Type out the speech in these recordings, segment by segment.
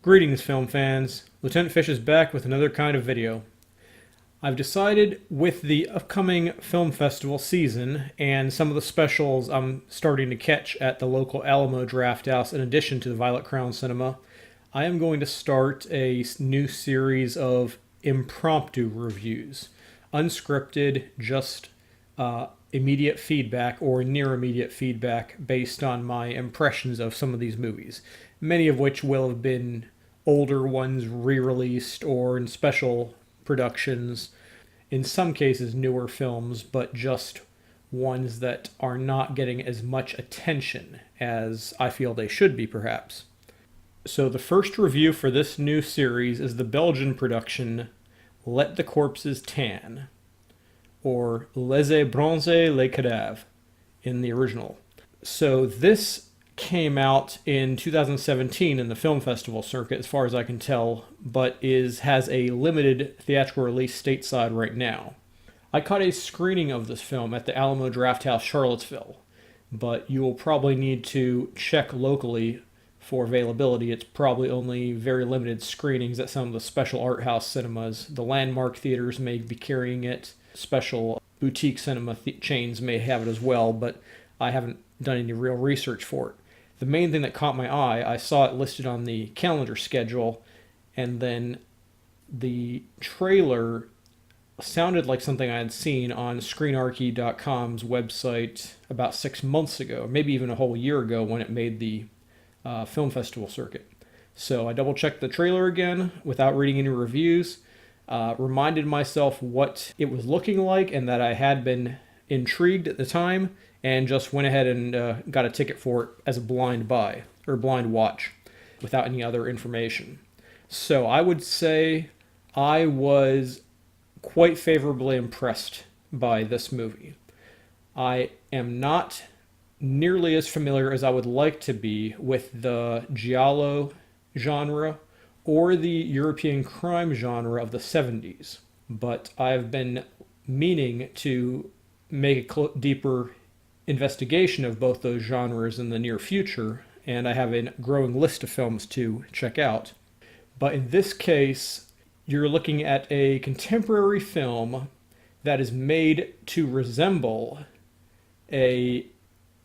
Greetings, film fans. Lieutenant Fish is back with another kind of video. I've decided with the upcoming film festival season and some of the specials I'm starting to catch at the local Alamo Draft House in addition to the Violet Crown Cinema, I am going to start a new series of impromptu reviews. Unscripted, just immediate feedback or near immediate feedback based on my impressions of some of these movies, many of which will have been older ones re-released or in special productions, in some cases newer films, but just ones that are not getting as much attention as I feel they should be, perhaps. So the first review for this new series is the Belgian production Let the Corpses Tan, or Laissez bronzer les cadavres in the original. So this came out in 2017 in the film festival circuit, as far as I can tell, but has a limited theatrical release stateside right now. I caught a screening of this film at the Alamo Draft House, Charlottesville, but you will probably need to check locally for availability. It's probably only very limited screenings at some of the special art house cinemas. The landmark theaters may be carrying it. Special boutique cinema chains may have it as well, but I haven't done any real research for it. The main thing that caught my eye, I saw it listed on the calendar schedule, and then the trailer sounded like something I had seen on ScreenArchy.com's website about 6 months ago, maybe even a whole year ago when it made the film festival circuit. So I double-checked the trailer again without reading any reviews, reminded myself what it was looking like and that I had been intrigued at the time, and just went ahead and got a ticket for it as a blind buy, or blind watch, without any other information. So I would say I was quite favorably impressed by this movie. I am not nearly as familiar as I would like to be with the giallo genre or the European crime genre of the 70s, but I've been meaning to make a deeper investigation of both those genres in the near future, and I have a growing list of films to check out. But in this case, you're looking at a contemporary film that is made to resemble a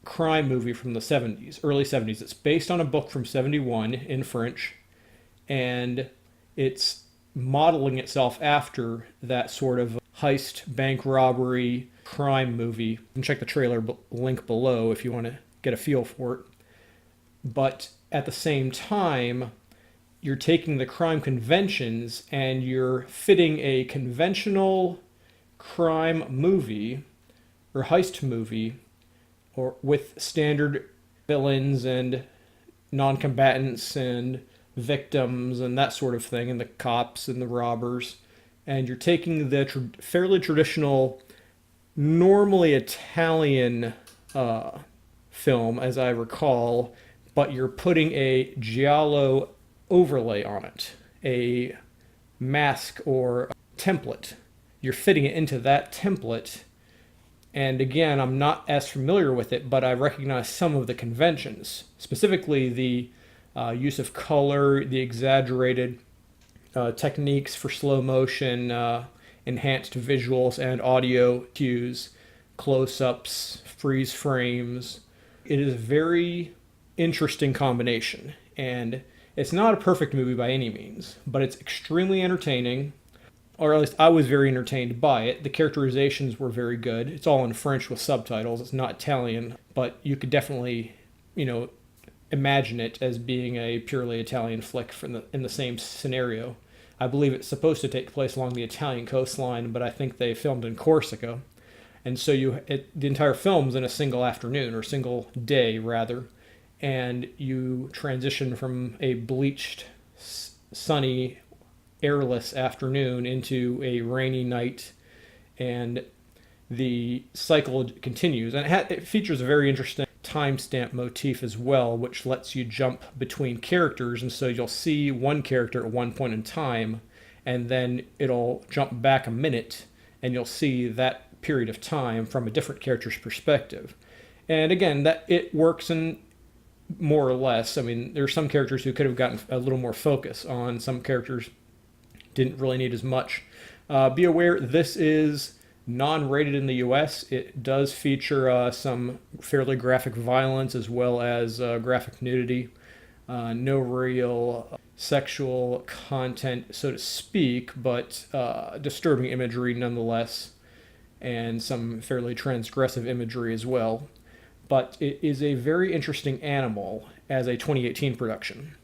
crime movie from the 70s, early 70s. It's based on a book from 71 in French, and it's modeling itself after that sort of heist, bank robbery, crime movie. You can check the trailer link below if you want to get a feel for it. But at the same time, you're taking the crime conventions and you're fitting a conventional crime movie or heist movie or with standard villains and non-combatants and victims and that sort of thing, and the cops and the robbers, and you're taking the fairly traditional, normally Italian film, as I recall, but you're putting a giallo overlay on it, a mask or a template. You're fitting it into that template, and again, I'm not as familiar with it, but I recognize some of the conventions, specifically the use of color, the exaggerated techniques for slow motion, enhanced visuals and audio cues, close-ups, freeze frames. It is a very interesting combination, and it's not a perfect movie by any means, but it's extremely entertaining, or at least I was very entertained by it. The characterizations were very good. It's all in French with subtitles. It's not Italian, but you could definitely, imagine it as being a purely Italian flick in the same scenario. I believe it's supposed to take place along the Italian coastline, but I think they filmed in Corsica. And so the entire film's in a single afternoon, or single day, rather. And you transition from a bleached, sunny, airless afternoon into a rainy night, and the cycle continues. And it features a very interesting timestamp motif as well, which lets you jump between characters, and so you'll see one character at one point in time, and then it'll jump back a minute, and you'll see that period of time from a different character's perspective. And again, that it works in more or less. I mean, there's some characters who could have gotten a little more focus on. Some characters didn't really need as much. Be aware this is non-rated in the U.S. It does feature some fairly graphic violence as well as graphic nudity. No real sexual content, so to speak, but disturbing imagery nonetheless, and some fairly transgressive imagery as well. But it is a very interesting animal as a 2018 production,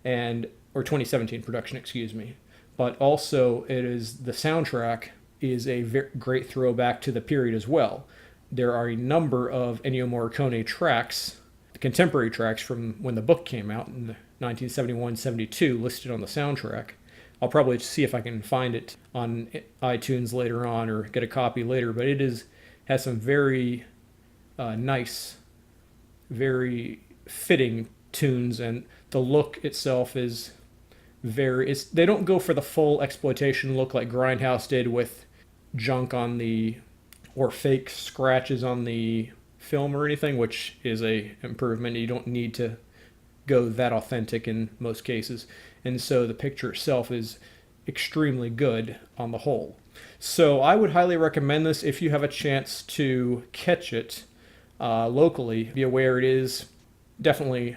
or 2017 production, excuse me. But also, the soundtrack is a great throwback to the period as well. There are a number of Ennio Morricone tracks, contemporary tracks from when the book came out in 1971-72, listed on the soundtrack. I'll probably see if I can find it on iTunes later on or get a copy later, but has some very nice, very fitting tunes, and the look itself is they don't go for the full exploitation look like Grindhouse did with junk on or fake scratches on the film or anything, which is a improvement. You don't need to go that authentic in most cases, and so the picture itself is extremely good on the whole. So I would highly recommend this if you have a chance to catch it locally. Be aware it is definitely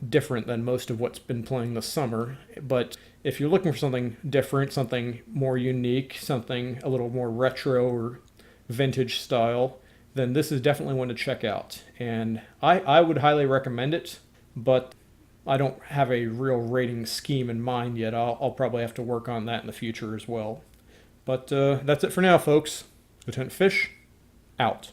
different than most of what's been playing this summer, but if you're looking for something different, something more unique, something a little more retro or vintage style, then this is definitely one to check out. And I would highly recommend it, but I don't have a real rating scheme in mind yet. I'll probably have to work on that in the future as well. But that's it for now, folks. Lieutenant Fish, out.